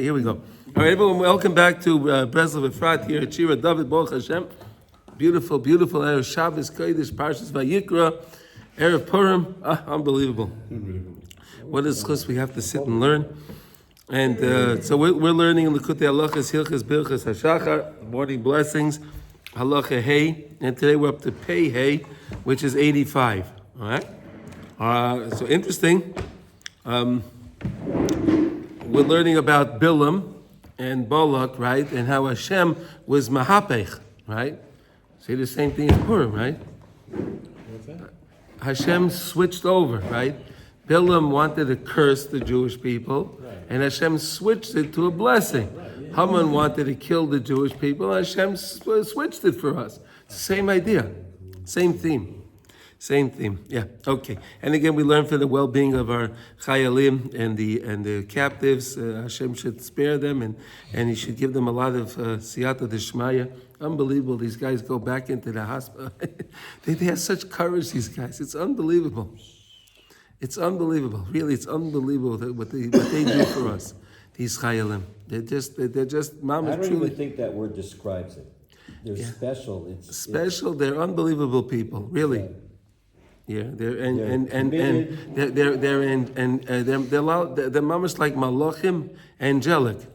Here we go. All right, everyone, welcome back to Breslov Efrat here at Shira David Baruch Hashem. Beautiful, beautiful Erev Shabbos, Kodesh, Parshas Vayikra, Erev Purim. Unbelievable. What is chus? We have to sit and learn. And so we're learning in Likutey Halachos, Hilchos, Birchos, Hashachar, morning blessings, Halacha Hey. And today we're up to Pei Hey, which is 85. All right? So interesting. We're learning about Bilaam and Balak, right? And how Hashem was Mahapech, right? Say the same thing as Purim, right? What's that? Hashem switched over, right? Bilaam wanted to curse the Jewish people, right, and Hashem switched it to a blessing. Right, yeah. Haman wanted to kill the Jewish people, and Hashem switched it for us. It's the same idea, same theme. Same theme, yeah. Okay, and again, we learn for the well-being of our chayalim and the captives. Hashem should spare them, and He should give them a lot of siyata d'shmaya. Unbelievable! These guys go back into the hospital. they have such courage. These guys, it's unbelievable. It's unbelievable. Really, it's unbelievable what they do for us. These chayalim, they're just. Mama, I don't even think that word describes it. They're special. It's special. They're unbelievable people. Really. Yeah, they're almost like malachim, angelic,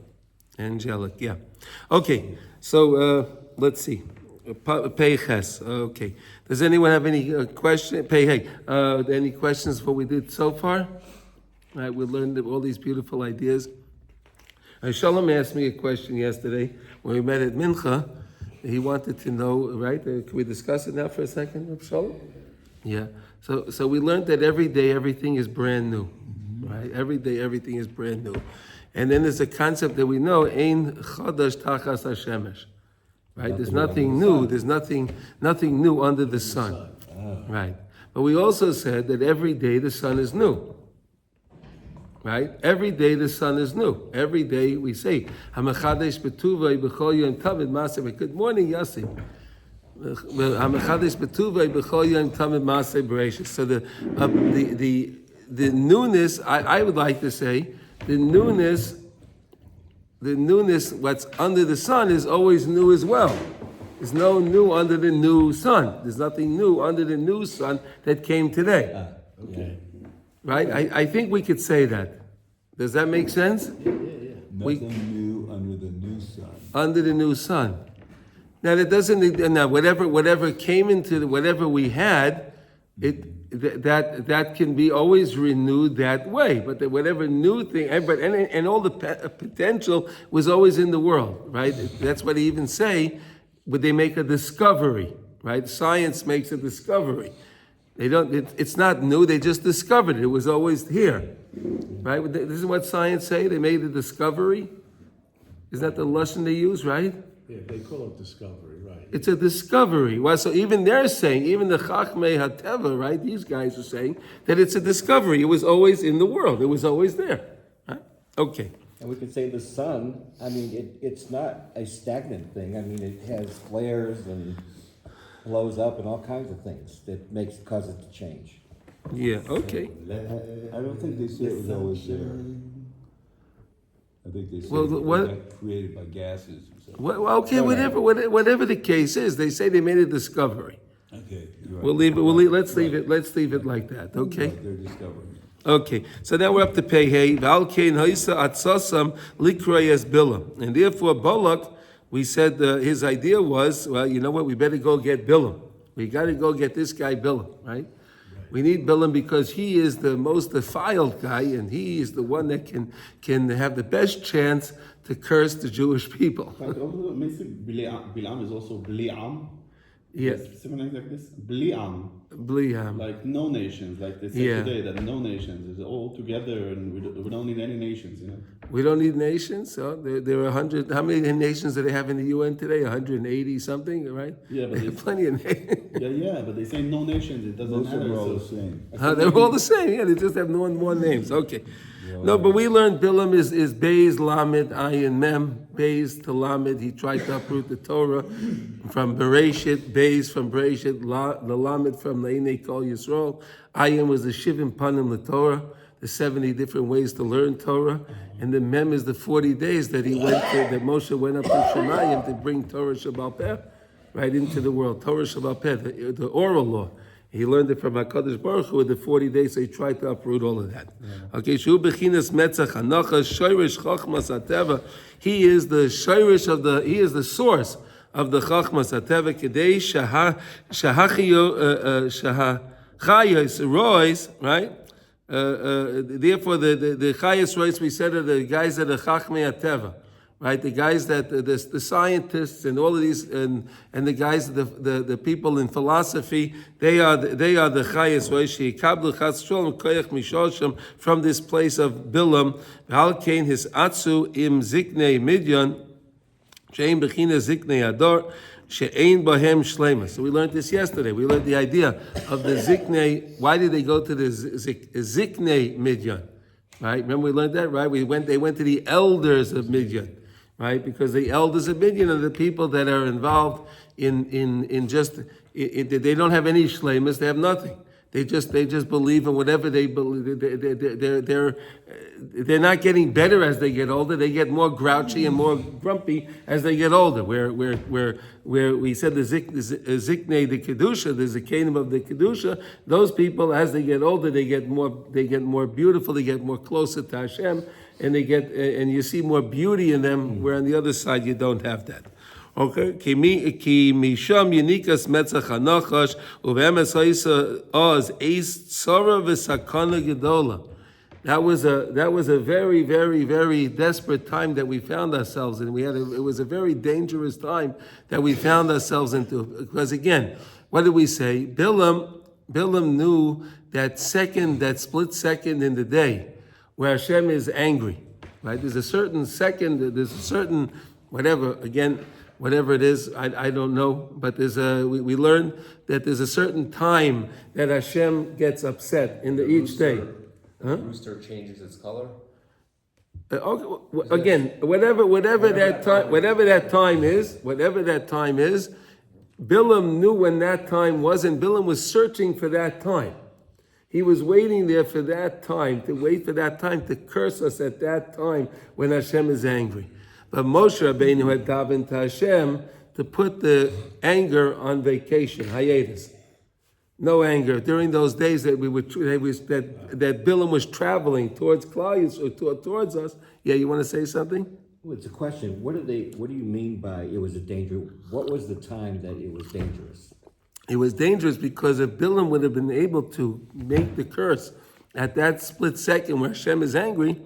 yeah. Okay, so let's see, Peiches. Okay, does anyone have any question? Any questions for what we did so far? All right, we learned all these beautiful ideas. Shalom asked me a question yesterday when we met at Mincha. He wanted to know, right? Can we discuss it now for a second, Shalom? Yeah. So we learned that every day everything is brand new, right? Every day everything is brand new, and then there's a concept that we know: Ein chadash tachas hashemesh, right? There's nothing new. There's nothing new under the sun, right? But we also said that every day the sun is new, right? Every day the sun is new. Every day we say Hamachadesh betuvay b'chol yom tamid maseh. Good morning, Yossi. So the newness, I would like to say, the newness, what's under the sun is always new as well. There's no new under the new sun. There's nothing new under the new sun that came today. Okay. Right? I think we could say that. Does that make sense? Yeah. Nothing new under the new sun. Under the new sun. Now that doesn't. Now whatever came into whatever we had, that can be always renewed that way. But whatever new thing, and all the potential was always in the world, right? That's what they even say. Would they make a discovery, right? Science makes a discovery. They don't. It's not new. They just discovered it. It was always here, right? This is what science say. They made a discovery. Is that the lesson they use, right? Yeah, they call it discovery, right? It's a discovery. Well, so even they're saying, even the Chachmei HaTeva, right? These guys are saying that it's a discovery. It was always in the world. It was always there. Huh? Okay. And we could say the sun. I mean, it's not a stagnant thing. I mean, it has flares and blows up and all kinds of things that cause it to change. Yeah. Okay. I don't think they say it was always there. I think they say Well, it what- got created by gases or something. Well, okay. Whatever the case is, they say they made a discovery. Okay, you're right. We'll leave it. Let's leave it. Let's leave it like that. Okay. Right, they're discovering it. Okay, so now we're up to Pei Hey. V'alkein ha'isa atzasam likrei es Bilaam. And therefore, Balak, we said his idea was, well, you know what? We better go get Bilaam. We got to go get this guy Bilaam, right? We need Bilaam because he is the most defiled guy, and he is the one that can have the best chance to curse the Jewish people. But also, Bilaam is also Bilaam. Yeah. Something like this. Bilaam. Bliam. Like no nations, like they say today that no nations is all together, and we don't need any nations, you know. We don't need nations. So there are 100. How many nations do they have in the UN today? 180 something, right? Yeah, but they have plenty of nations. Yeah, but they say no nations. It doesn't Most of matter. them are all so- the same. They're all the same. Yeah, they just have more names. Okay. No, but we learned Bilaam is Beis Lamed Ayin Mem. Beis to Lamed. He tried to uproot the Torah from Bereshit. Beis from Bereshit. The Lamed from Leinei Kol Yisrael. Ayin was the Shivim Panim the Torah. the 70 different ways to learn Torah, and the Mem is the 40 days that that Moshe went up to Shemayim to bring Torah Shabbat Peh right into the world. Torah Shabbat Peh, the oral law. He learned it from HaKadosh Baruch Hu with the 40 days, so he tried to uproot all of that. Okay, Shu Bechinas Metzach Hanacha Shoirish Chachmas Ateva. He is the Shoirish he is the source of the Chachmas Ateva Kedei Shahachayos Rois, right? Therefore, the Chayos Rois, we said, are the guys that are Chachmei Ateva. Right, the guys that the scientists and all of these and the guys the people in philosophy, they are the chayes roishi kablu chas sholem koyach mishoshem from this place of Bilaam. Halkein his atzu im ziknei midyan shein bechina ziknei ador she'ein bahem shlema. So we learned this yesterday. We learned the idea of the ziknei. Why did they go to the ziknei midyan? Right, remember we learned that, right? They went to the elders of Midyan. Right, because the elders of Midian are the people that are involved in just they don't have any shleimus, they have nothing. They just believe in whatever they believe. They're not getting better as they get older. They get more grouchy and more grumpy as they get older. Where we said the ziknei the kedusha, the zikanim of the kedusha. Those people, as they get older, they get more beautiful. They get more closer to Hashem. And and you see more beauty in them, where on the other side you don't have that. Okay, ki misham yenikas metzach hanachash uvemes ha'isa oz eis tzara v'sakana gedola. That was a very, very, very desperate time that we found ourselves in. It was a very dangerous time that we found ourselves into. Because again, what did we say? Bilaam knew that split second in the day where Hashem is angry, right? There's a certain second, there's a certain, whatever it is, I don't know, but we learned that there's a certain time that Hashem gets upset in each day. The rooster changes its color? Again, whatever that time is, Bilaam knew when that time was, and Bilaam was searching for that time. He was waiting there for that time, to curse us at that time when Hashem is angry. But Moshe Rabbeinu had davened to Hashem to put the anger on vacation, hiatus. No anger. During those days that that Bilaam was traveling towards Claudius or towards us. Yeah, you want to say something? Well, it's a question. What do you mean by it was a danger? What was the time that it was dangerous? It was dangerous because if Bilaam would have been able to make the curse at that split second where Hashem is angry,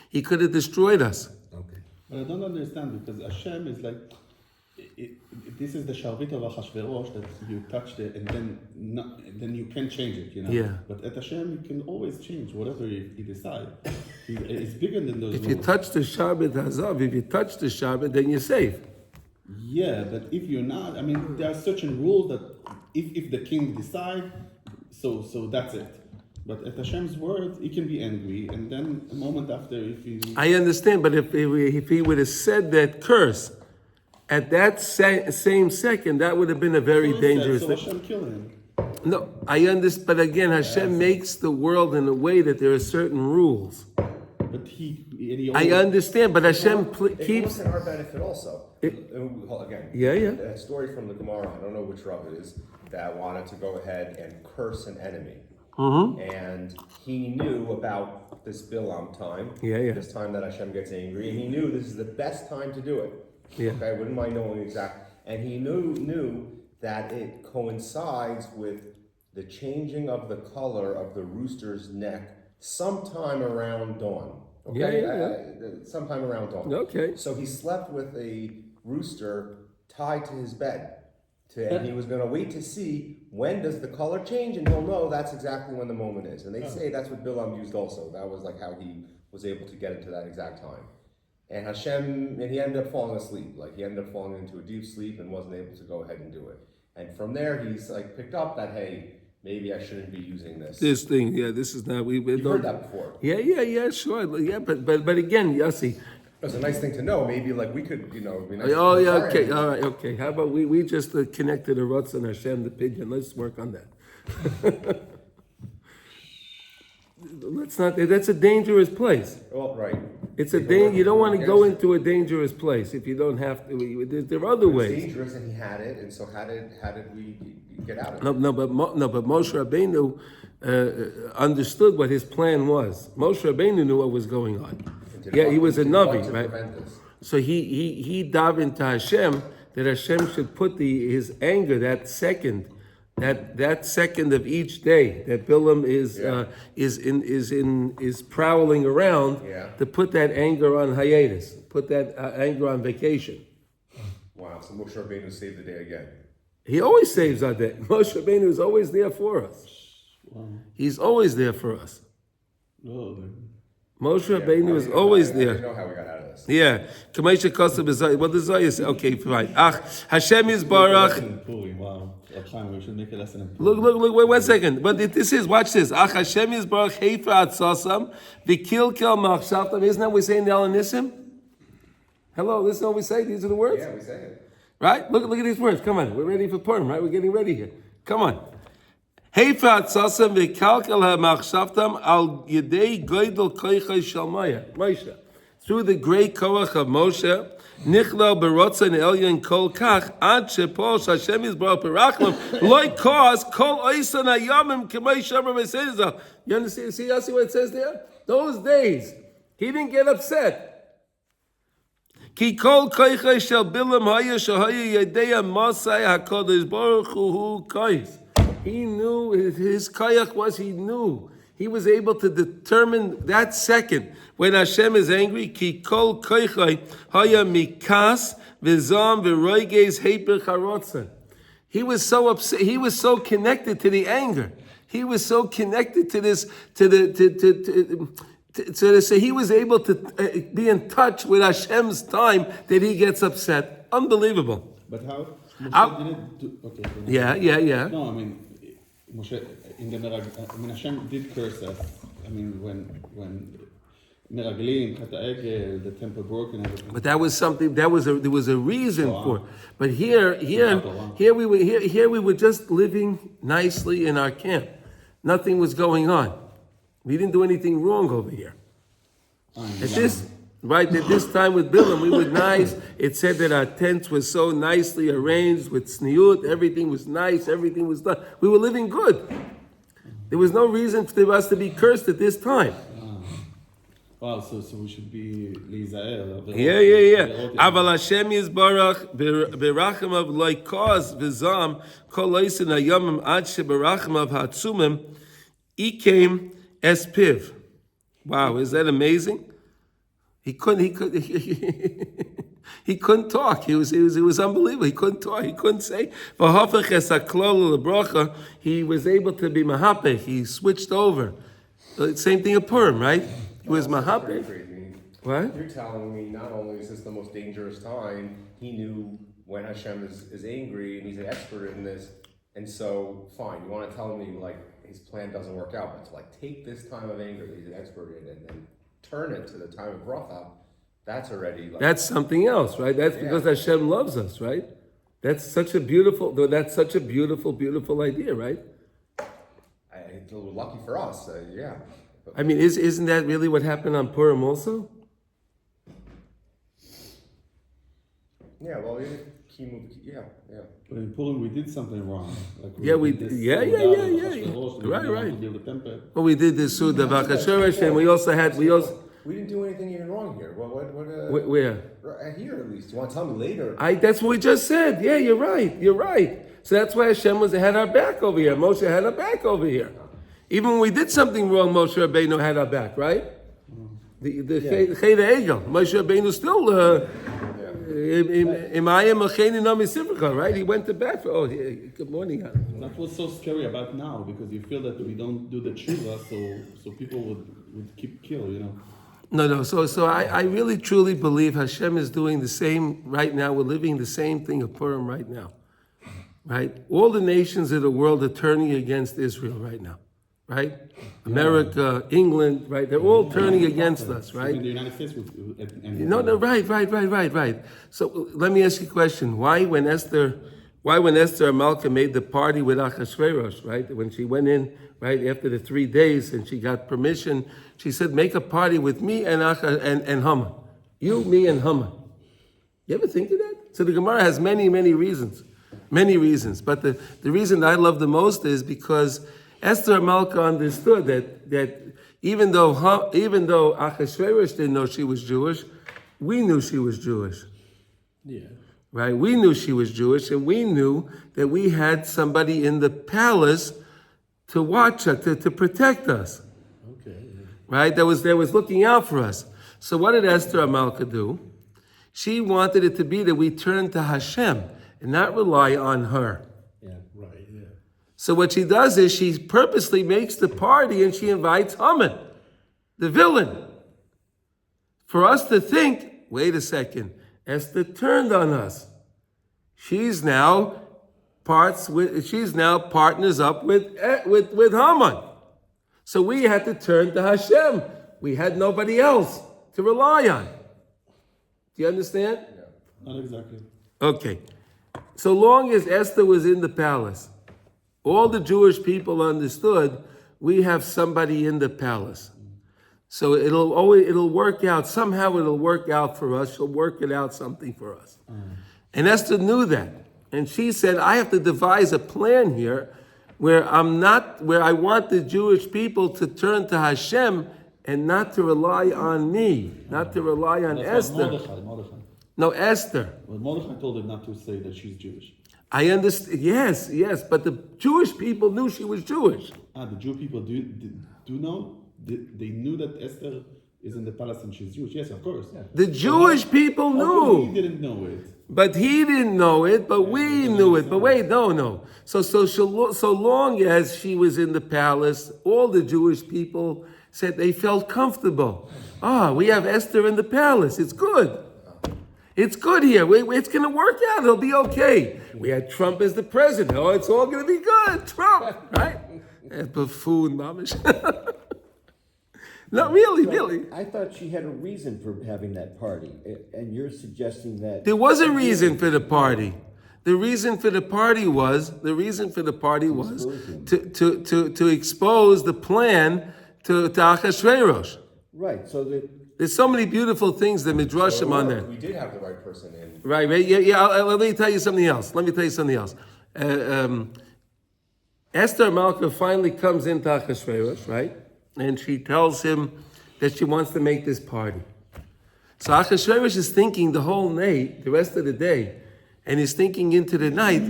he could have destroyed us. Okay. But I don't understand, because Hashem is like, this is the Shavit of Achashverosh, that you touched it and then you can change it, Yeah. But at Hashem, you can always change whatever he decides. It's bigger than those If rules. you touch the Shabbat Hazav, if you touch the Shabbat, then you're safe. Yeah, but if you're not, there are certain rules that if the king decides, so that's it. But at Hashem's word, he can be angry, and then a moment after, if he... I understand, but if he would have said that curse at that same second, that would have been a very dangerous So thing. Hashem kill him. No, I understand, but again, Hashem makes the world in a way that there are certain rules. But he I understand, but Hashem It keeps... works in our benefit also. Again, Yeah. a story from the Gemara, I don't know which Rav it is, that wanted to go ahead and curse an enemy. And he knew about this Bilaam time, this time that Hashem gets angry, and he knew this is the best time to do it. Yeah. Okay, I wouldn't mind knowing exact. And he knew that it coincides with the changing of the color of the rooster's neck sometime around dawn. Okay, sometime around dawn. Okay. So he slept with a rooster tied to his bed. And he was going to wait to see when does the color change, and he'll know that's exactly when the moment is. And they say that's what Bilaam used also. That was like how he was able to get into that exact time. And he ended up falling asleep. Like he ended up falling into a deep sleep and wasn't able to go ahead and do it. And from there, he's like picked up that, hey, maybe I shouldn't be using this. This thing, this is not... You've heard that before. Yeah, sure. Yeah, but again, Yossi... It's a nice thing to know. Maybe like we could, be nice. Oh, yeah, okay, all right, okay. How about we just connected a Rutz and Hashem, the pigeon. Let's work on that. let's not. That's a dangerous place. Well, right. It's a you don't want to go into a dangerous place if you don't have to. There are other It's ways. dangerous, and he had it, and so how did we get out of it? No, but Moshe Rabbeinu understood what his plan was. Moshe Rabbeinu knew what was going on. Yeah, he was a Navi, right? So he davened to Hashem that Hashem should put his anger, that second of each day that Bilaam is prowling around, to put that anger on hiatus, put that anger on vacation. Wow, so Moshe Rabbeinu saved the day again. He always saves our day. Moshe Rabbeinu is always there for us. Wow. He's always there for us. Oh, Moshe Rabbeinu is always I didn't there. know how we got out of this. Yeah. Kamesha Kosa B'Zayis. What does Zayis say? Okay, fine. Hashem is Barach. Purim, wow. We should make a lesson in Purim. Look, wait 1 second. But this is, watch this. Hashem is Barach Heifa Atzasam, V'kilkel Machshavtam. Isn't that what we say in the Alanissim? Hello, listen to what we say. These are the words? Yeah, we say it. Right? Look at these words. Come on. We're ready for Purim, right? We're getting ready here. Come on. Heifa Atzasam V'kalkel HaMachshavtam Al Yedei Goydel Koichai Shalmaya. Moshe. Through the great koach of Moshe, Nichlal Berotzen Elyon Kol Kach, Ad Shepol Hashem Yisbarach Berachlam, Loi Kos Kol Oisan Hayamim K'may Shamar V'Seizah. You understand? See what it says there? Those days, he didn't get upset. Ki Kol Koichai Shel Bilaam Haya Shahaya Yedeya Masai HaKadosh Baruch Hu Kois. He knew his koach was, he knew. He was able to determine that second when Hashem is angry. Ki kol koichai haya mikas v'zam v'roiges heiper charotzen. He was so upset. He was so connected to the anger. He was so connected to this. So he was able to be in touch with Hashem's time that he gets upset. Unbelievable. But how? Moshe didn't do, okay. Yeah. No, I mean, Moshe, in the Hashem did curse us. I mean, when Meraglim, Chat HaEgel, the temple broke and everything. But that was something. There was a reason for it. But here we were just living nicely in our camp. Nothing was going on. We didn't do anything wrong over here. At this time with Bilaam, we were nice. It said that our tents were so nicely arranged with sniut. Everything was nice. Everything was done. We were living good. There was no reason for us to be cursed at this time. Wow, so we should be Lizael. Yeah. Aval Hashem Yisbarach berachamav loikos v'zam kol oisin hayomim ad sheberachamav hatzumim ikem espiv. Wow, is that amazing? He couldn't talk. It was unbelievable. He couldn't talk. He couldn't say. He was able to be mahapech. He switched over. Same thing at Purim, right? He was mahapech. What? You're telling me not only is this the most dangerous time, he knew when Hashem is angry and he's an expert in this, and so fine. You want to tell me like his plan doesn't work out, but to like take this time of anger that he's an expert in and then turn it to the time of bracha, that's already like, that's something else, right? That's because Hashem loves us, right? That's such a beautiful idea, right? It's a little lucky for us, yeah. I mean, isn't that really what happened on Purim also? Yeah, well, yeah. But in Purim, we did something wrong. Like We did. Right. Well, we did this Suda Vakasheresh, and we We didn't do anything even wrong here. Well, where? Here at least. You want to tell me later? That's what we just said. Yeah, you're right. So that's why Hashem had our back over here. Moshe had our back over here. Even when we did something wrong, Moshe Rabbeinu had our back, right? The Chet Egel. Moshe Rabbeinu still, right? He went to bat for, good morning. That's what's so scary about now, because you feel that we don't do the tshuva, so people would keep kill, you know. No. So I really truly believe Hashem is doing the same right now. We're living the same thing of Purim right now, right? All the nations of the world are turning against Israel right now, right? America, England, right? They're all turning against us, right? In the United States, Right. So let me ask you a question. Why, when Esther Why when Esther Malka made the party with Achashverosh, right? When she went in, right, after the 3 days and she got permission, she said, make a party with me and Haman. You, me, and Haman. You ever think of that? So the Gemara has many, many reasons. Many reasons. But the reason I love the most is because Esther Malka understood that even though Achashverosh didn't know she was Jewish, we knew she was Jewish. Yeah. Right? We knew she was Jewish, and we knew that we had somebody in the palace to watch us, to protect us. Okay. Yeah. Right? That was looking out for us. So what did Esther Amalka do? She wanted it to be that we turn to Hashem and not rely on her. Yeah. Right. Yeah. So what she does is she purposely makes the party and she invites Haman, the villain, for us to think, wait a second, Esther turned on us. She's now partners up with Haman. So we had to turn to Hashem. We had nobody else to rely on. Do you understand? Not exactly. Okay. So long as Esther was in the palace, all the Jewish people understood we have somebody in the palace. So it'll work out. Somehow it'll work out for us. She'll work it out something for us. And Esther knew that. And she said, I have to devise a plan here where I want the Jewish people to turn to Hashem and not to rely on me, not to rely on That's Esther. Mordechai. No, Esther. Well, Mordechai told her not to say that she's Jewish. I understand. Yes, but the Jewish people knew she was Jewish. The Jew people do know? They knew that Esther is in the palace and she's Jewish. Yes, of course. Yeah. The Jewish people Although knew. he didn't know it. But he didn't know it, but we knew it. But wait, no. So long as she was in the palace, all the Jewish people said they felt comfortable. We have Esther in the palace. It's good. It's good here. It's going to work out. It'll be okay. We had Trump as the president. It's all going to be good. Trump, right? Buffoon, mamish. No, really. I thought she had a reason for having that party, and you're suggesting that There was a reason for the party. The reason for the party was to expose the plan to Achashverosh. right. So that There's so many beautiful things that midrashim on there. We did have the right person in. Right. Yeah. Let me tell you something else. Esther Malka finally comes into Achashverosh, right? And she tells him that she wants to make this party. So Achashverosh is thinking the whole night, the rest of the day, and he's thinking into the night,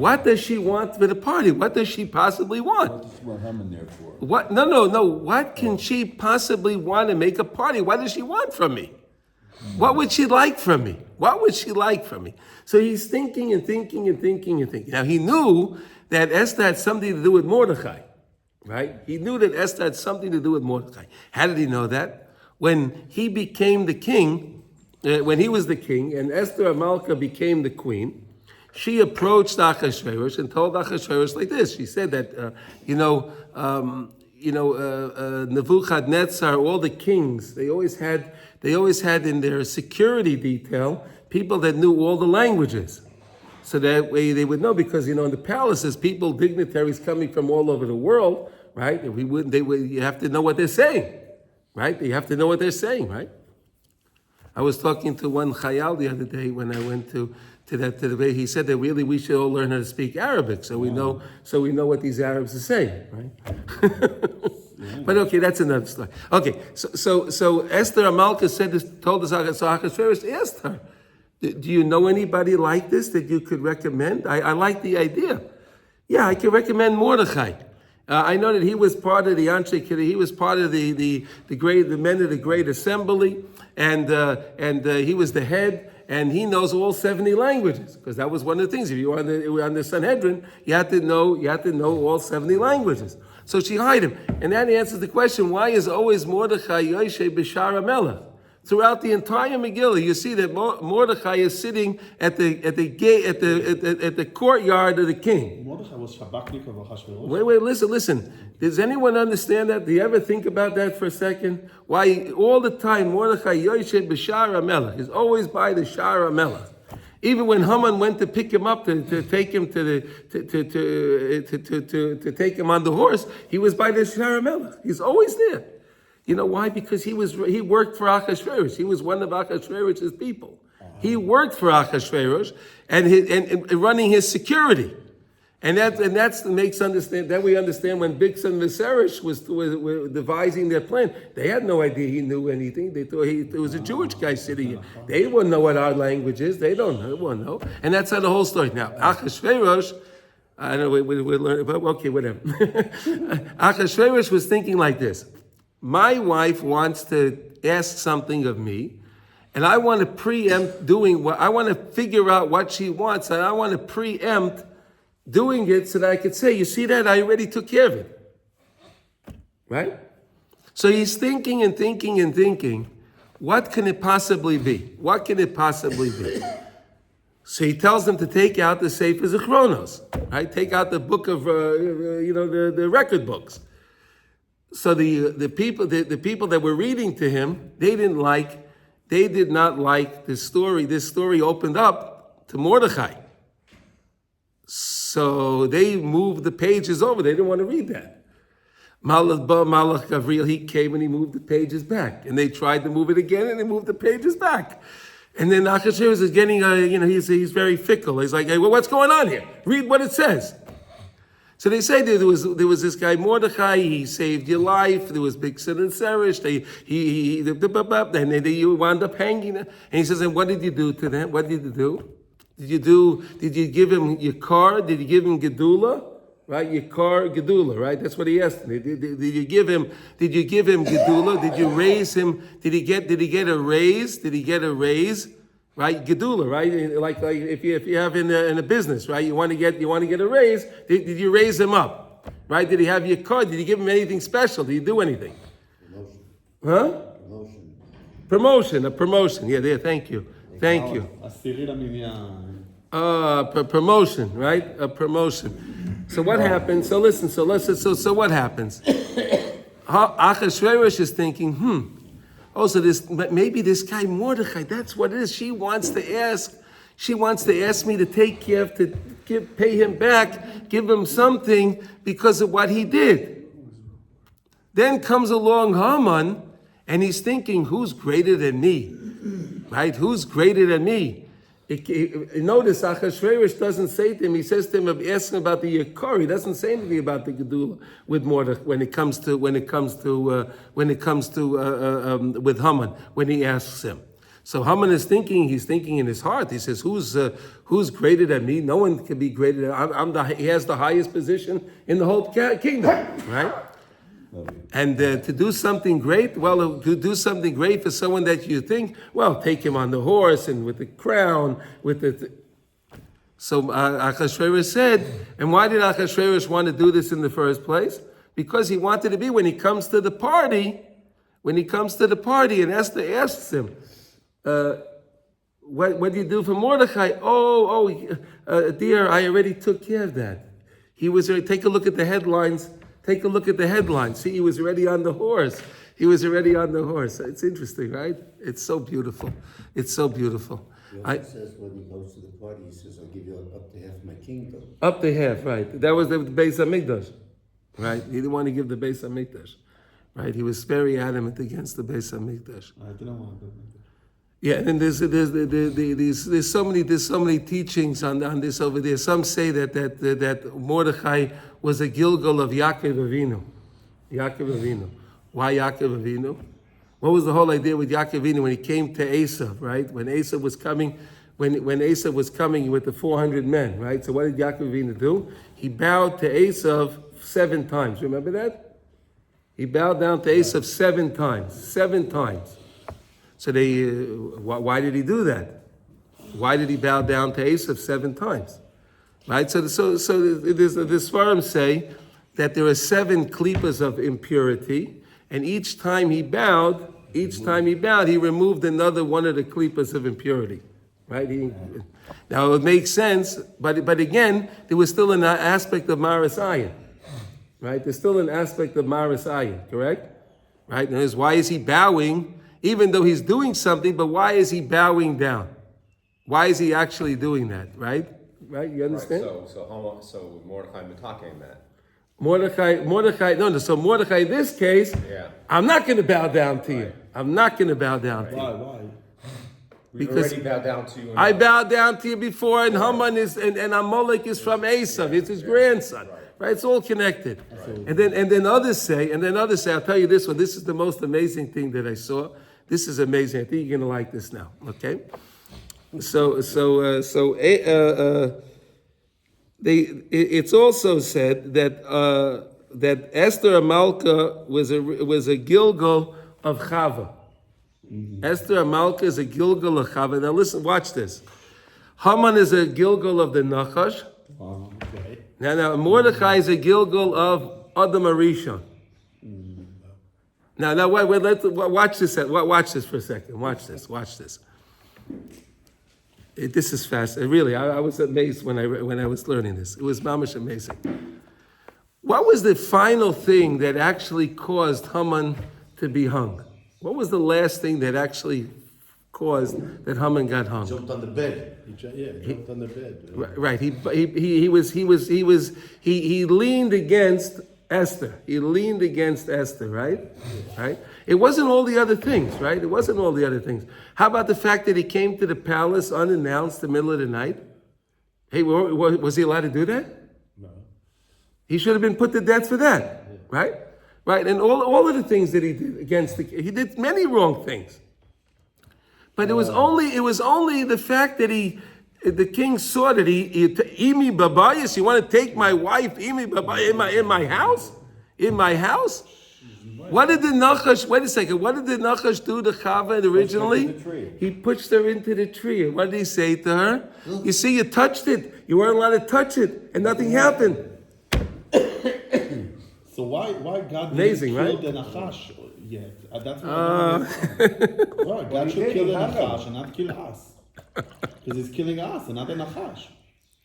what does she want for the party? What does she possibly want? What does she want Haman there for? What? No. What can she possibly want to make a party? What does she want from me? What would she like from me? So he's thinking and thinking. Now he knew that Esther had something to do with Mordechai, right? He knew that Esther had something to do with Mordechai. How did he know that? When he became the king, when he was the king, and Esther Amalka became the queen, she approached Achashverosh and told Achashverosh like this. She said that, Nebuchadnezzar, all the kings, they always had in their security detail people that knew all the languages. So that way they would know, because in the palaces, dignitaries coming from all over the world, right? You have to know what they're saying, right? You have to know what they're saying, right? I was talking to one Chayal the other day when I went to the way he said that really we should all learn how to speak Arabic so we know what these Arabs are saying, right? But okay, that's another story. Okay, so Esther Amalka told us, so Achashverosh asked her, do you know anybody like this that you could recommend? I like the idea. Yeah, I can recommend Mordechai. I know that he was part of the Anshe Kiddush. He was part of the men of the Great Assembly, and he was the head, and he knows all 70 languages, because that was one of the things. If you were on the Sanhedrin, you had to know all 70 languages. So she hired him, and that answers the question: why is always Mordechai Yoshe B'Shar HaMelech? Throughout the entire Megillah, you see that Mordechai is sitting at the gate, at the courtyard of the king. Mordechai was Shabbatnik of Achashverosh. Wait, listen. Does anyone understand that? Do you ever think about that for a second? Why all the time Mordechai Yoshe B'Shar HaMelech is always by the Shar HaMelech. Even when Haman went to pick him up to take him to take him on the horse, he was by the Sharamelech. He's always there. You know why? Because he worked for Achashverosh. He was one of Achashverosh's people. He worked for Achashverosh and running his security. And that makes understand. Then we understand when Bigson Viserys were devising their plan. They had no idea he knew anything. They thought it was a Jewish guy sitting here. They wouldn't know what our language is. They wouldn't know. And that's how the whole story. Now Achashverosh, I don't know. We learn, but okay, whatever. Achashverosh was thinking like this: my wife wants to ask something of me, and I want to preempt doing what I want to figure out what she wants, and I want to preempt doing it so that I could say, you see that? I already took care of it. Right? So he's thinking and thinking and thinking, what can it possibly be? What can it possibly be? So he tells them to take out the Sefer Zichronos, right? Take out the book of, the record books. So the people that were reading to him, they did not like this story. This story opened up to Mordechai. So they moved the pages over. They didn't want to read that. Malach Gabriel, he came and he moved the pages back. And they tried to move it again and they moved the pages back. And then Achashverosh is getting, he's very fickle. He's like, hey, well, what's going on here? Read what it says. So they say there was this guy Mordechai. He saved your life. There was Bigson and Serish. Then you wound up hanging. And he says, and what did you do to them? What did you do? Did you give him your car? Did you give him Gedula? Right? Your car, Gedula, right? That's what he asked me. Did you give him Gedula? Did you raise him? Did he get a raise? Did he get a raise? Right? Gedula, right? Like if you have in a business, right? You want to get a raise. Did you raise him up? Right? Did he have your car? Did you give him anything special? Did you do anything? Promotion. Huh? A promotion. Yeah, there, thank you. Promotion, right? A promotion. So what happens? So listen. So what happens? Achashverosh is thinking, so maybe this guy Mordechai. That's what it is. She wants to ask me to take care of, pay him back, give him something because of what he did. Then comes along Haman, and he's thinking, who's greater than me? Right? Who's greater than me? Notice Achashverosh doesn't say to him. He says to him, asking about the Yekar. He doesn't say anything about the Gedula with Mordechai when it comes to with Haman when he asks him. So Haman is thinking. He's thinking in his heart. He says, "Who's greater than me? No one can be greater than he has the highest position in the whole kingdom, right?" And to do something great, to do something great for someone that you think, take him on the horse and with the crown, So Achashverosh said, and why did Achashverosh want to do this in the first place? Because he wanted to be, when he comes to the party, and Esther asks him, what do you do for Mordechai? Dear, I already took care of that. Take a look at the headlines. See, he was already on the horse. It's interesting, right? It's so beautiful. He also says when he goes to the party, he says, I'll give you up to half my kingdom. Up to half, right. That was the Beis HaMikdash, right? He didn't want to give the Beis HaMikdash, right? He was very adamant against the Beis HaMikdash. I didn't want to do that. Yeah, and there's so many teachings on this over there. Some say that Mordechai was a Gilgal of Yaakov Avinu. Why Yaakov Avinu? What was the whole idea with Yaakov Avinu when he came to Esav, right? When Esav was coming, when Esav was coming with the 400 men, right? So what did Yaakov Avinu do? He bowed to Esav 7 times. Remember that? He bowed down to Esav 7 times. 7 times. So why did he do that? Why did he bow down to Esav 7 times? Right? So the Sfarim say that there are 7 klipas of impurity, and each time he bowed, he removed another one of the klipas of impurity. Right? Now it makes sense, but again, there was still an aspect of Maras Ayin. Right? There's still an aspect of Maras Ayin, correct? Right? Now, why is he bowing? Even though he's doing something, but why is he bowing down? Why is he actually doing that, right? Right, you understand? Right, so Mordechai Mitakein that. Mordechai, so Mordechai in this case, Yeah. I'm not going to bow down to you. I'm not going to bow down to you. Why? We've Because already bowed down to you. I bowed down to you before, and Haman is, and Amalek is from Esav. It's his grandson. Right? It's all connected. And then others say, I'll tell you this one, this is the most amazing thing that I saw. This is amazing. I think you're going to like this now. Okay? It's also said that Esther Amalka was a Gilgal of Chava. Esther Amalka is a Gilgal of Chava. Now listen, watch this. Haman is a Gilgal of the Nachash. Oh, okay. Now Mordechai is a Gilgal of Adam Arishon. Now wait, watch this. Watch this for a second. Watch this. This is fast. Really, I was amazed when I was learning this. It was mamish amazing. What was the final thing that actually caused Haman to be hung? What was the last thing that actually caused that Haman got hung? Jumped on the bed. Jumped on the bed. Right. He leaned against Esther. He leaned against Esther, right? Right? It wasn't all the other things, right? It wasn't all the other things. How about the fact that he came to the palace unannounced in the middle of the night? Hey, was he allowed to do that? No. He should have been put to death for that, right? Right? And all of the things that he did against he did many wrong things. But it was only the fact that the king saw that Imi Babayas, you want to take my wife, Imi Babayas, in my house? In my house? What did the Nachash, wait a second, what did the Nachash do to Chava originally? He pushed her into the tree. And what did he say to her? You see, you touched it. You weren't allowed to touch it, and nothing happened. So why God Amazing, didn't kill right? the Nachash yet? That's what I don't Well, God should kill the Nachash and not kill us. Because he's killing us and not the Nachash.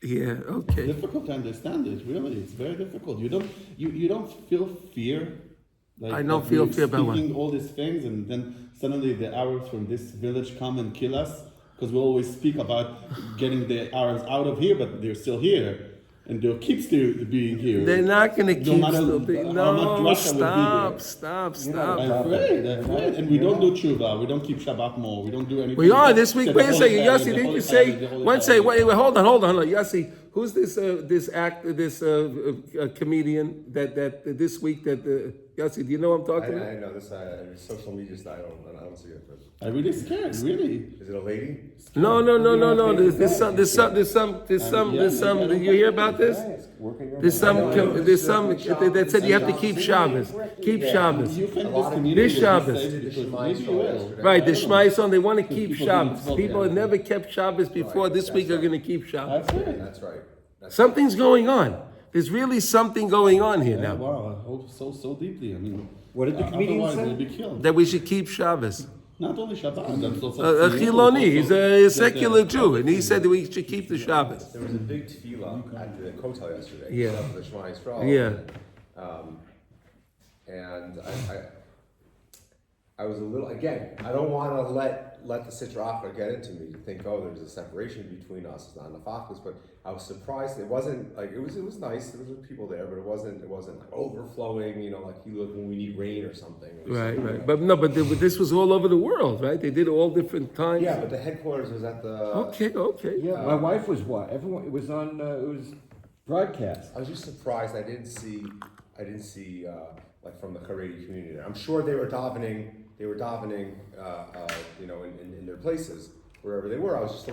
Yeah, okay. Difficult to understand it, really. It's very difficult. You don't feel fear. Like, I don't feel fear about what? Speaking all these things, and then suddenly the Arabs from this village come and kill us, because we always speak about getting the Arabs out of here, but they're still here, and they'll keep still being here. They're not going to keep matter still being. how much No, Russia will be stop. I'm afraid. And we don't do tshuva, we don't keep Shabbat more, we don't do anything. We are this week. Except Wait a the second, Holy Yossi. Family, Didn't you the say? Holy Family, One say. Wait. Hold on. Yossi. Who's this comedian that this week that Yossi? Do you know what I'm talking about? I know this. Social media style. I don't see it. But I'm really scared. Really. is it a lady? No. There's some. Did you hear about this? There's some that said you have to keep Shabbos. Keep Shabbos. You think this community This is Shabbos. safe because maybe you will. Right, the Shema Yisrael, they want to keep Shabbos. People have never kept Shabbos before. This week are going to keep Shabbos. That's it. That's right. Something's going on. There's really something going on here Yeah, now. wow, I hope so deeply. I mean, What did the comedian otherwise say? we'll be killed. That we should keep Shabbos. Not only Shabbat, that's also A Chiloni, he's a secular Jew, and he said that we should keep the Shabbos. There was a big tefillah at the Kotel yesterday. Yeah. Of the Shema Yisrael. Yeah. And I was a little, again, I don't want to let the Sitra Achra get into me to think, oh, there's a separation between us. It's not nefachos, but I was surprised. It wasn't like it was nice. There was people there, but it wasn't like overflowing. You know, like you look when we need rain or something. Right. But this was all over the world, right? They did it all different times. Yeah, but the headquarters was at the. Okay. Yeah, my wife was what? Everyone, it was on, it was broadcast. I was just surprised. I didn't see like from the Haredi community there. I'm sure they were davening. In their places wherever they were. I was a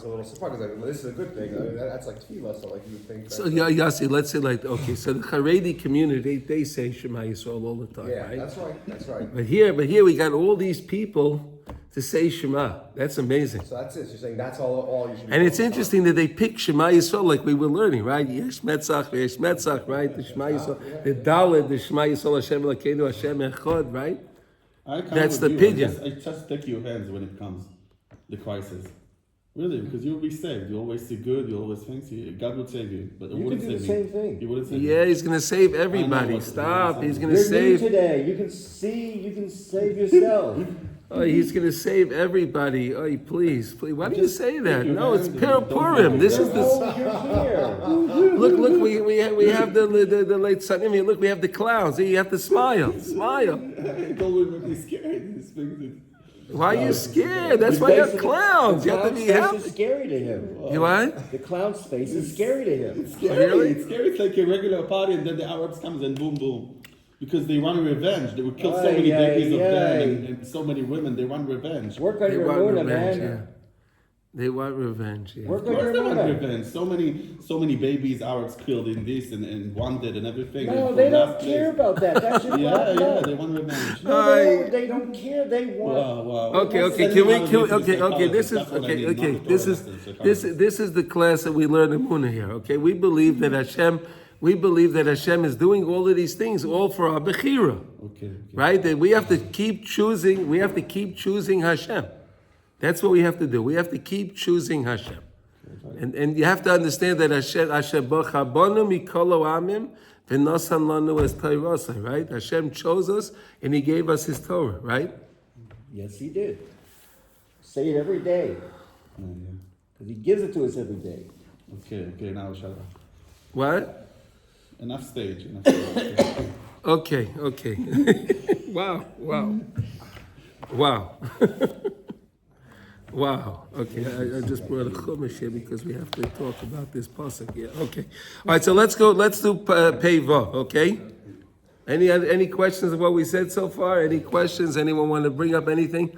little surprised. Like, well, this is a good thing. I mean, that's like tefillah. So like you would think. So Yossi, let's say like so the Haredi community they say Shema Yisrael all the time, Yeah, right? that's right. But here we got all these people to say Shema. That's amazing. So that's it. So you're saying that's all you should be. And it's focused on. interesting that they pick Shema Yisrael like we were learning, right? Yesh Metzach, right? The Shema Yisrael, the Dalet, the Shema Yisrael, Hashem Elokeinu, Hashem Echad, right? That's the pidyon. I just take your hands when it comes, the crisis. Really, because you'll be saved. You always see good. You always think God would save you, but it You wouldn't can do save the you. same thing. He wouldn't save Yeah, you. he's going to save I know everybody. what- Stop. He's going to You're new save. today. You can save yourself. Oh, he's going to save everybody. Oh, please. Why do you say that? your No, it's hand and Purim. This is the. Oh, you're here. Look, we have the late Sunday. Look, we have the clowns. You have to smile. Smile. I told him to be scared. He's thinking, Why are you scared? That's why you have clowns. You have to be The clown's face happy. is scary to him. You what? The clown's face is scary to him. scary. Really? It's scary. It's like a regular party, and then the Arabs comes and boom, boom. Because they want revenge. They would kill so many babies of them and so many women. They want revenge. Work on They your want Muna, revenge. man. Yeah. They want revenge. Yeah. Work Of on course your they want Muna. revenge. So many babies Arabs killed in this and wanted and everything. No, and they from don't last care place. about that. That's just Yeah, black yeah, love. they want revenge. No, they don't care. They want. Wow. Okay. Let's Can send we? him out of Okay. this This is psychologist. That's what I okay. mean, Okay. not This Torah is lessons, this is the class that we learn in Muna here. Okay. We believe that Hashem is doing all of these things all for our bechira. Okay. Right? That we have to keep choosing. We have to keep choosing Hashem. That's what we have to do. We have to keep choosing Hashem. And you have to understand that Hashem bochabonu mikol amim v'nosan lanu es Torah, right? Hashem chose us and He gave us His Torah, right? Yes, he did. Say it every day. Because he gives it to us every day. Okay, now shut up. What? Enough stage. Okay. Wow. Wow. Okay, I just brought a chumash here because we have to talk about this pasuk. Yeah. Okay. All right. So let's go. Let's do Pei Vav. Okay. Any questions of what we said so far? Any questions? Anyone want to bring up anything?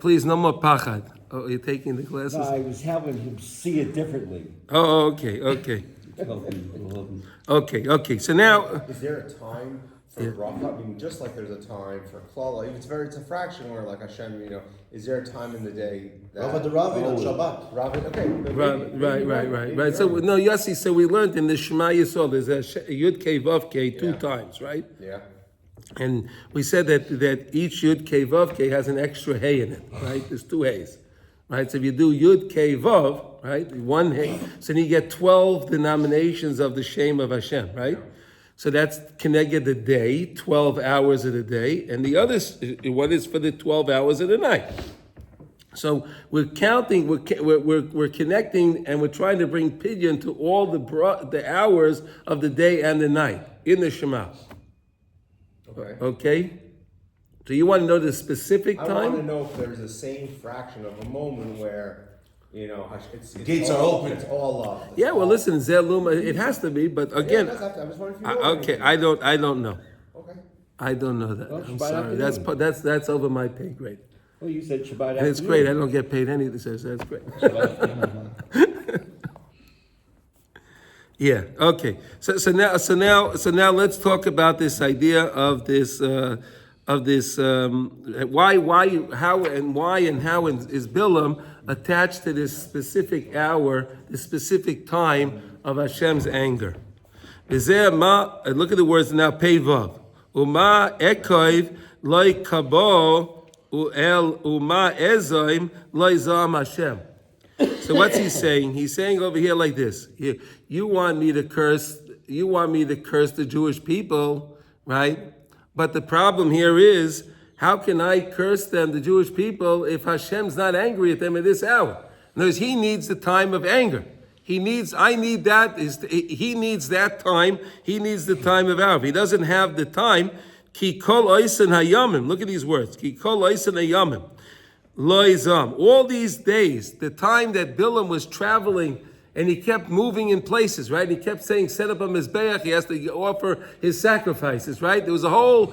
Please, no more pachad. Oh, you're taking the classes. No, I was having him see it differently. Oh, okay. Okay. So now. Is there a time for bracha? I mean, just like there's a time for klala, even it's a fraction where like Hashem, is there a time in the day that Rava the Ravin on Shabbat. Ravin? Okay, but Right. So no, Yossi. So we learned in the Shema Yisrael there's a Yud Kei Vav Kei two times, right? Yeah. And we said that each Yud Kei Vav Kei has an extra Hey in it, right? There's two Heys, right? So if you do Yud Kei Vav, right, one Hey, so then you get 12 denominations of the Shem of Hashem, right? So that's connected the day, 12 hours of the day, and the other one is for the 12 hours of the night. So we're counting, we're connecting, and we're trying to bring pidyon to all the hours of the day and the night in the Shema. Okay? So you want to know the specific I want to time? know if there's the same fraction of a moment where it's Gates are all, open. It's all love. It's Yeah, well, all- listen, Zeluma, it has to be, but Yeah, again, I was wondering if you know okay, anything. I don't know. Okay. I don't know that. Well, I'm Shabbat sorry. afternoon. That's over my pay grade. Well, you said Shabbat And it's afternoon. great. I don't get paid anything, so that's great. Yeah. Okay. So now let's talk about this idea of this how is Bilaam attached to this specific hour, this specific time of Hashem's anger. Look at the words now. Pei Vav. Uma ekoiv loy kabo u'el uma ezoim loy zam Hashem. So what's he saying? He's saying over here like this. You want me to curse the Jewish people, right? But the problem here is, how can I curse them, the Jewish people, if Hashem's not angry at them at this hour? In other words, He needs the time of anger. He needs that time. He needs the time of hour. If he doesn't have the time, ki kol oisen hayamim. Look at these words. Ki kol oisen hayamim. Loizam. All these days, the time that Bilaam was traveling and he kept moving in places, right? He kept saying, set up a mizbeach, he has to offer his sacrifices, right? There was a whole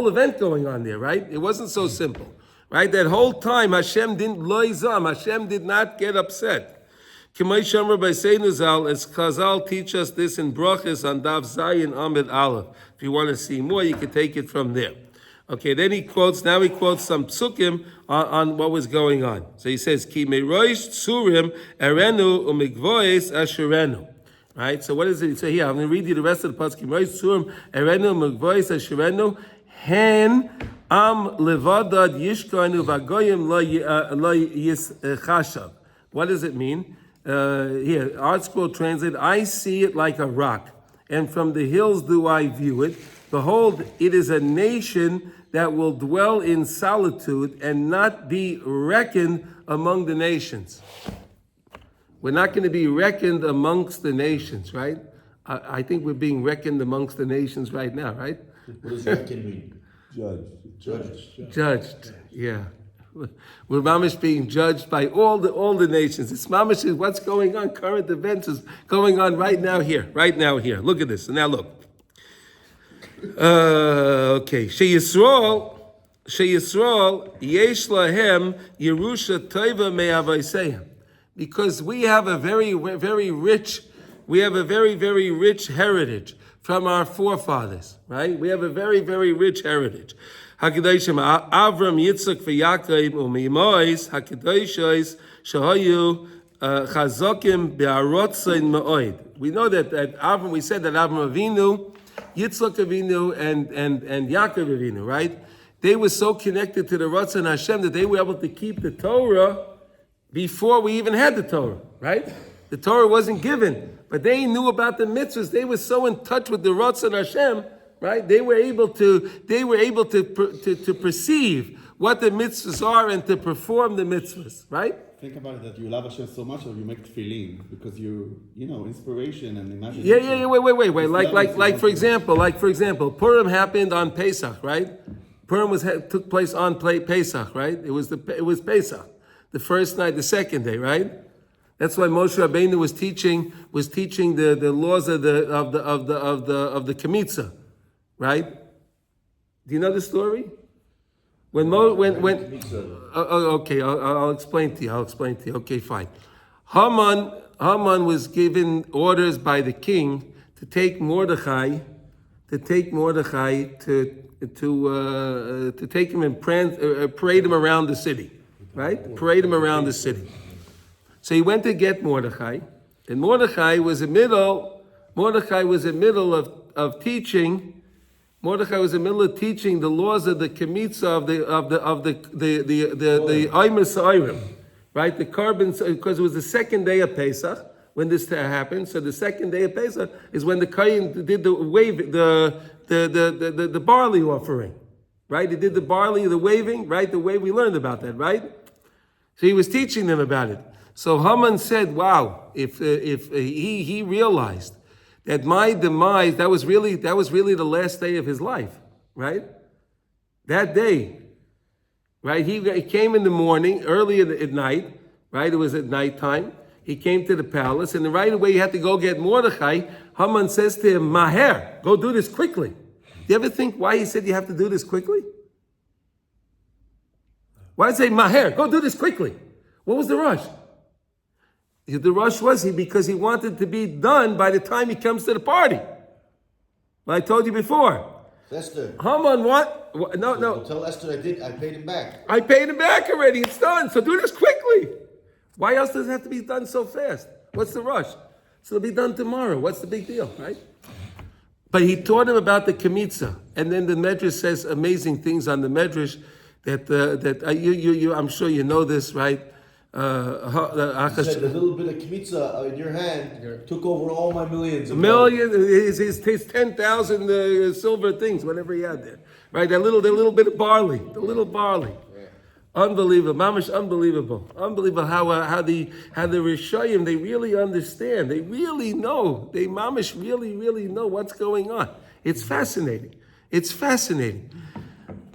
event going on there, right? It wasn't so simple, right? That whole time, Hashem did not get upset. Kimay Shamar by Seinuzal, as Chazal teach us this in Brachas on Dav Zayin Amid Aleph. If you want to see more, you can take it from there. Okay, then he quotes some psukim on what was going on. So he says, Ki meirosh tsurim erenu umigvois asherenu. Right? So what does it say here? I'm going to read you the rest of the pasuk. Ki meirosh tsurim erenu umigvois asherenu hen am levadad yishkanu vagoyim lo yischashav. What does it mean? Here, Art Scroll translate, I see it like a rock, and from the hills do I view it. Behold, it is a nation that will dwell in solitude and not be reckoned among the nations. We're not going to be reckoned amongst the nations, right? I think we're being reckoned amongst the nations right now, right? What does reckon mean? Judged, yeah. We're mamish being judged by all the nations. It's mamish is what's going on. Current events is going on right now here. Look at this. Now look. Okay. Sheyisrael yesh lahem Yerusha tova me'avoseihem. Because we have a very rich heritage from our forefathers, right? We have a very rich heritage. Hakadashim Avram, Yitzchak, v'Yaakov u'Mimois Hakadoshos shahayu chazokim be'arotzain ma'od. We know that Avram. We said that Avram Avinu, Yitzchak Avinu, and Yaakov Avinu, right? They were so connected to the Ratzon Hashem that they were able to keep the Torah before we even had the Torah, right? The Torah wasn't given, but they knew about the mitzvahs. They were so in touch with the Ratzon Hashem, right? They were able to perceive what the mitzvahs are and to perform the mitzvahs, right? Think about it, that you love Hashem so much, or you make tefillin because you inspiration and imagination. Yeah. Wait. Like for example, Purim happened on Pesach, right? Purim took place on Pesach, right? It was Pesach, the first night, the second day, right? That's why Moshe Rabbeinu was teaching the laws of the Kemitza, right? Do you know the story? Okay, I'll explain to you. Okay, fine. Haman was given orders by the king to take Mordechai to take him and parade him around the city, right? Parade him around the city. So he went to get Mordechai, and Mordechai was in the middle of teaching. Mordechai was in the middle of teaching the laws of the Kemitza of the Oimer Sa'orim, right? The carbon, because it was the second day of Pesach when this happened. So the second day of Pesach is when the Kohen did the barley offering, right? He did the waving, right? The way we learned about that, right? So he was teaching them about it. So Haman said, "Wow! If he realized that my demise, that was really the last day of his life, right? That day, right? He came in the morning, early at night, right? It was at nighttime. He came to the palace, and right away he had to go get Mordechai. Haman says to him, "Maher, go do this quickly." Do you ever think why he said you have to do this quickly? Why did he say, "Maher, go do this quickly"? What was the rush? The rush was because he wanted to be done by the time he comes to the party. Well, I told you before. Esther. Haman, what? No. Well, tell Esther I paid him back. I paid him back already. It's done. So do this quickly. Why else does it have to be done so fast? What's the rush? So it'll be done tomorrow. What's the big deal, right? But he taught him about the Kemitza. And then the Medrash says amazing things on the Medrash that I'm sure you know this, right? He said, the little bit of Kemitza in your hand took over all my millions. His 10,000 silver things, whatever he had there, right? That little bit of barley, the little barley, unbelievable, mamish, unbelievable how the Rishayim, they really understand, they really know, they mamish really know what's going on. It's fascinating.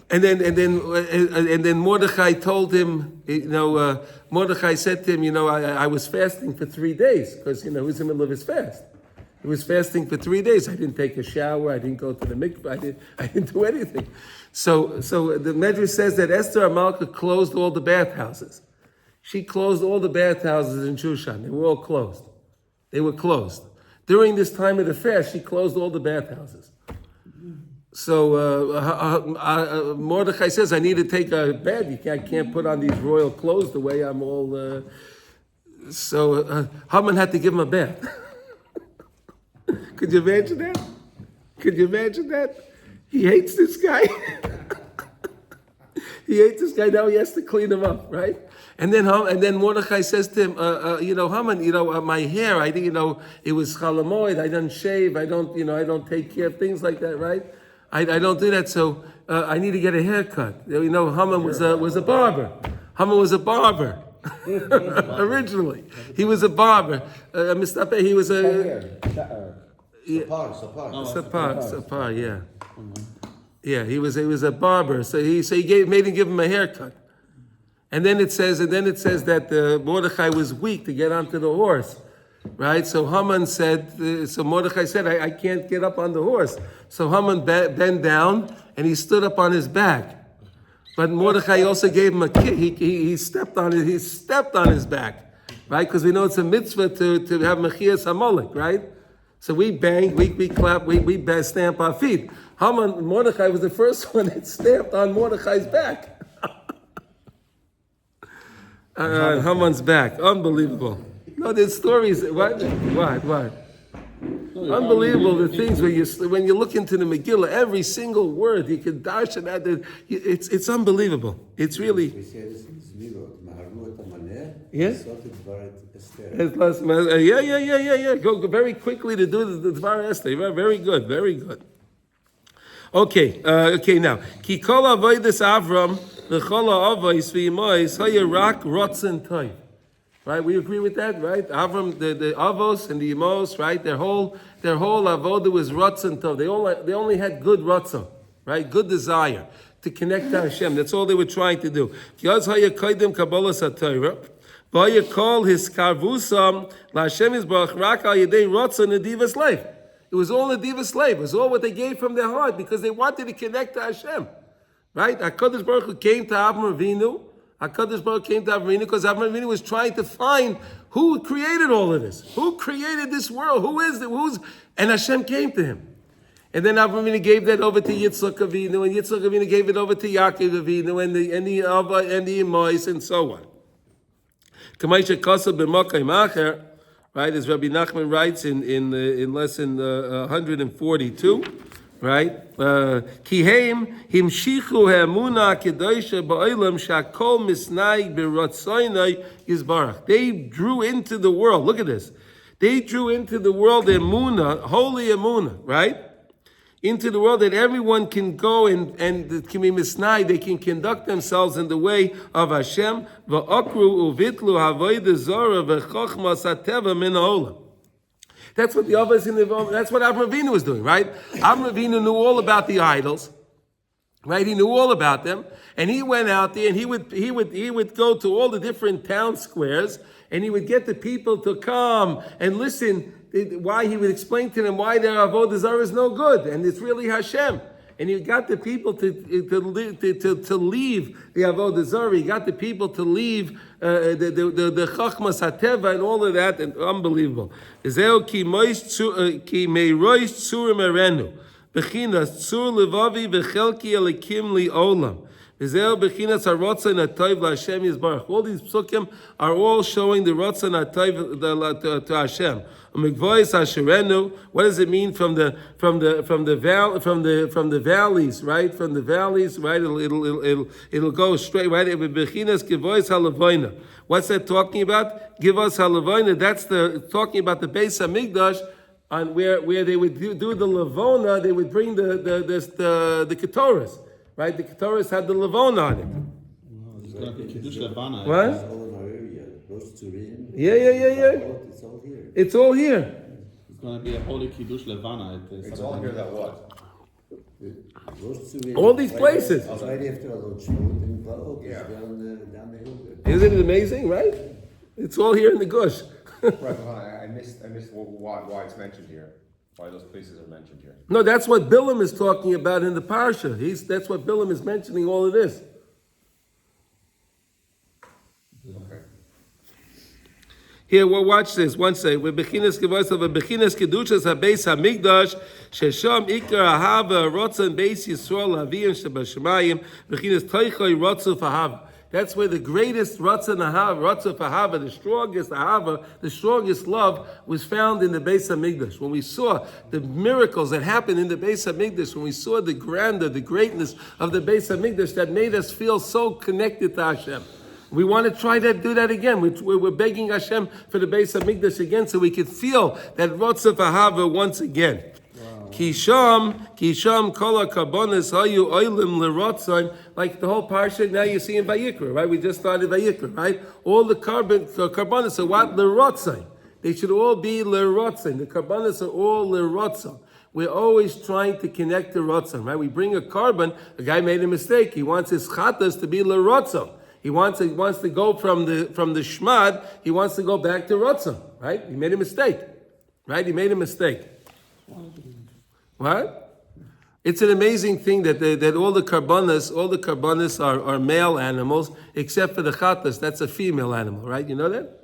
And then Mordechai told him, Mordechai said to him, I was fasting for 3 days because, he was in the middle of his fast. He was fasting for 3 days. I didn't take a shower. I didn't go to the mikveh. I didn't do anything. So the Medrash says that Esther Amalka closed all the bathhouses. She closed all the bathhouses in Shushan. They were all closed. During this time of the fast, she closed all the bathhouses. So Mordechai says, I need to take a bed. I can't put on these royal clothes the way I'm all... So Haman had to give him a bath. Could you imagine that? He hates this guy. Now he has to clean him up, right? And then Mordechai says to him, Haman, my hair, it was chalamoid. I don't shave. I don't take care of things like that, right? I don't do that, so I need to get a haircut. You know, Haman was a barber. Haman was a barber. Originally, he was a barber. Mustafa, he was a sapar, yeah. Yeah, he was a barber. So he made him give him a haircut. And then it says that Mordechai was weak to get onto the horse, right? So Haman said, so Mordechai said, I can't get up on the horse. So Haman bent down and he stood up on his back. But Mordechai also gave him a kick. He stepped on his back, right? Because we know it's a mitzvah to have mechias hamolek, right? So we bang, we clap, we stamp our feet. Mordechai was the first one that stamped on Mordechai's back. Haman's back, unbelievable. No, there's stories. What? Unbelievable, the things when you look into the Megillah, every single word you can dash it at. It's unbelievable. It's really. We say this in Zmiro, Maharu et Amaneh, Yeah? Sot et Dvar et Esther. Yeah. Go very quickly to do the Dvar Esther. Very good. Okay, now. Ki kol avodas Avram v'chol ha'avos v'imois hayarak rotzen toiv. Right, we agree with that, right? Avram, the avos and the emos, right? Their whole avodah was rotzen tov. They only had good rotzen, right? Good desire to connect to Hashem. That's all they were trying to do. Kiaz hayakodim kabbalas haTorah, v'hayakol his karvusam laHashem yisbarach rak al yedei rotzen nedivas life. It was all nedivas life. It was all what they gave from their heart because they wanted to connect to Hashem, right? HaKadosh Baruch Hu came to Avram Avinu. HaKadosh Baruch came to Avram Avinu because Avram Avinu was trying to find who created all of this, who created this world, and Hashem came to him. And then Avram Avinu gave that over to Yitzchak Avinu, and Yitzchak Avinu gave it over to Yaakov Avinu, and the Ava and the Emois, and so on. Kamaisha Kasa b'Makayim Acher, right? As Rabbi Nachman writes in lesson 142. Right? Kihem himshichu ha'emuna kedosha ba'olam shakol misnai b'ratzaynai yizbarach. They drew into the world. Look at this. They drew into the world emuna, holy emuna, right? Into the world that everyone can go and can be misnai. They can conduct themselves in the way of Hashem. Va'akru uvitlu havodah zara v'chochmas hateva min ha'olam. That's what the others that's what Avram Avinu was doing, right? Avram Avinu knew all about the idols, right? He knew all about them, and he went out there and he would go to all the different town squares, and he would get the people to come and listen. Why he would explain to them why their avodah zarah is no good, and it's really Hashem. And he got the people to leave the avodah zarah. He got the people to leave the chachmas hateva and all of that, and unbelievable. Ezeo ki meirois tzurim erenu bechinas tzur levavi v'chelki elikim li olam. Ezeo bechinas harotzen hatayv laHashem yizbarach. All these psukim are all showing the rotzen hatayv to Hashem. What does it mean from the valleys, right? From the valleys, right? It'll go straight, right? What's that talking about? Give us halavoina. That's talking about the Beis Hamikdash, on where they would do the lavona. They would bring the ketoras, right? The ketoras had the lavona on it. It's going to be Kiddush Levana. What? It's all in our area. Rosh Tzurim. Yeah. It's all here. It's all here. It's going to be a holy Kiddush Levana. It's all here that what? Rosh Tzurim. All these places. It's right after Alot Shmut and Baok. Yeah. Down the hill there. Isn't it amazing, right? It's all here in the gush. Right, well, I missed why it's mentioned here. Why those places are mentioned here. No, that's what Bilaam is talking about in the parsha. That's what Bilaam is mentioning, all of this. Okay. Here, well, watch this. One second. With bechinas kevois of a bechinas kedushas habeis hamikdash shesham ikar ahava rotzen beis Yisrael aviyim shebashamayim bechinas toichoi rotzu fahava. That's where the greatest rotzen fahava, the strongest ahava, the strongest love was found in the Beis Hamikdash. When we saw the miracles that happened in the Beis Hamikdash, when we saw the grandeur, the greatness of the Beis Hamikdash, that made us feel so connected to Hashem. We want to try to do that again. We're begging Hashem for the Beis Hamikdash again so we could feel that Rotzav Ahava once again. Kisham kol hakarbonos hayu oilim lerotzon. Like the whole parsha now you see in Vayikra, right? We just started Vayikra, right? All the karbonos are what? Lerotzon. They should all be lerotzon. The karbonos are all lerotzon. We're always trying to connect to rotzon, right? We bring a carbon. A guy made a mistake. He wants his chatas to be lerotzon. He wants to go from the shmad. He wants to go back to rotzon, right? He made a mistake, right? He made a mistake. What? It's an amazing thing that all the karbonos are male animals except for the chatas. That's a female animal, right? You know that?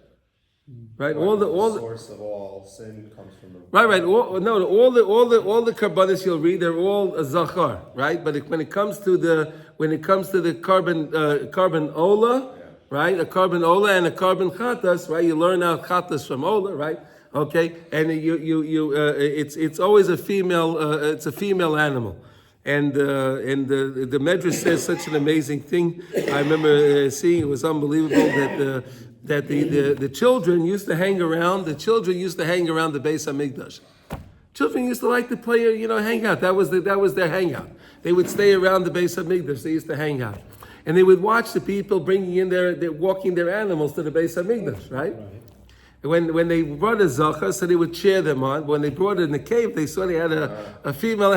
Right, all the source of all sin comes from the right. All the karbanos you'll read, they're all a zachar, right? But when it comes to the carbon ola, right? A carbon ola and a carbon chatas, right? You learn out chatas from ola, right? Okay, and it's always a female. It's a female animal. And the Medrash says such an amazing thing. I remember seeing it was unbelievable that the children used to hang around. The children used to hang around the Beis Hamikdash. Children used to like to play, hang out. That was their hangout. They would stay around the Beis Hamikdash. They used to hang out, and they would watch the people bringing in walking their animals to the Beis Hamikdash, right? When they brought a zachar, so they would cheer them on. When they brought it in the cave, they saw they had a female.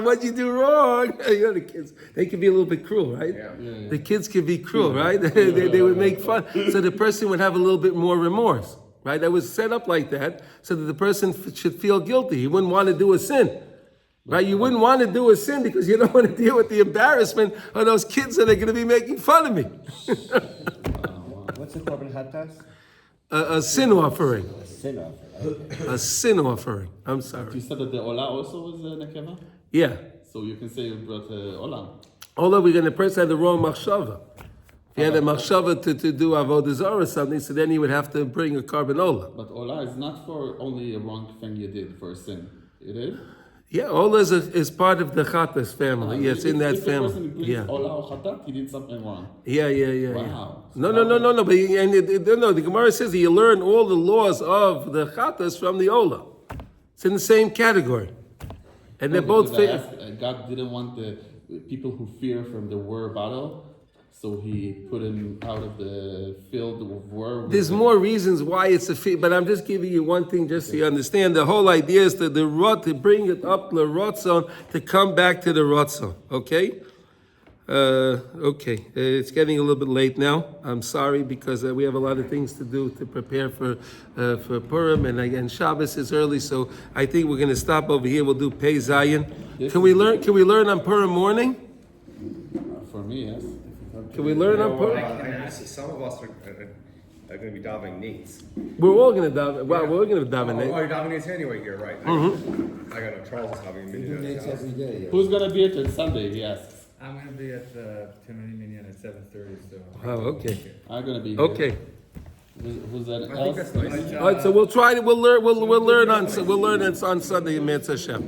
What'd you do wrong? The kids, they could be a little bit cruel, right? Yeah. The kids could be cruel, right? They would make fun. So the person would have a little bit more remorse, right? That was set up like that so that the person should feel guilty. He wouldn't want to do a sin, right? You wouldn't want to do a sin because you don't want to deal with the embarrassment of those kids that are going to be making fun of me. What's the carbon hatas? A sin offering. A sin offering. Okay. A sin offering. I'm sorry. You said that the ola also was nekeva? Yeah. So you can say you brought ola. Although the person had the wrong machshava. If he had a machshava to do avodah zarah or something, so then he would have to bring a carbon ola. But ola is not for only a wrong thing you did, for a sin. It is? Yeah, ola is part of the chatas family. Yes, in that if family. The person brings Yeah. ola or chatat, he did something wrong. Yeah. Wow. No. But the Gemara says that you learn all the laws of the chatas from the ola. It's in the same category, and they're both. God didn't want the people who fear from the war battle, so He put him out of the field of war. There's more reasons why it's a fee, but I'm just giving you one thing just so you understand. The whole idea is to bring it up the rotzon, to come back to the rotzon. Okay. It's getting a little bit late now. I'm sorry because we have a lot of things to do to prepare for Purim, and again Shabbos is early, so I think we're going to stop over here. We'll do Pei Zayin. Can we learn on Purim morning? For me, yes. Can we learn on Purim? Some of us are going to be davening nates. We're all going to daven. Well, we're going to daven. Oh, you're davening nates anyway here, right? Mm-hmm. I got no Charles is having We do nates every day. Yeah. Who's gonna be at it Sunday? He asks. I'm going to be at the Timothy Minyan at 7:30. So. Oh, okay. I'm gonna be here. Okay. Who's that? I think that's nice. All right. So we'll try to. We'll learn on Sunday in Mitzvah Hashem.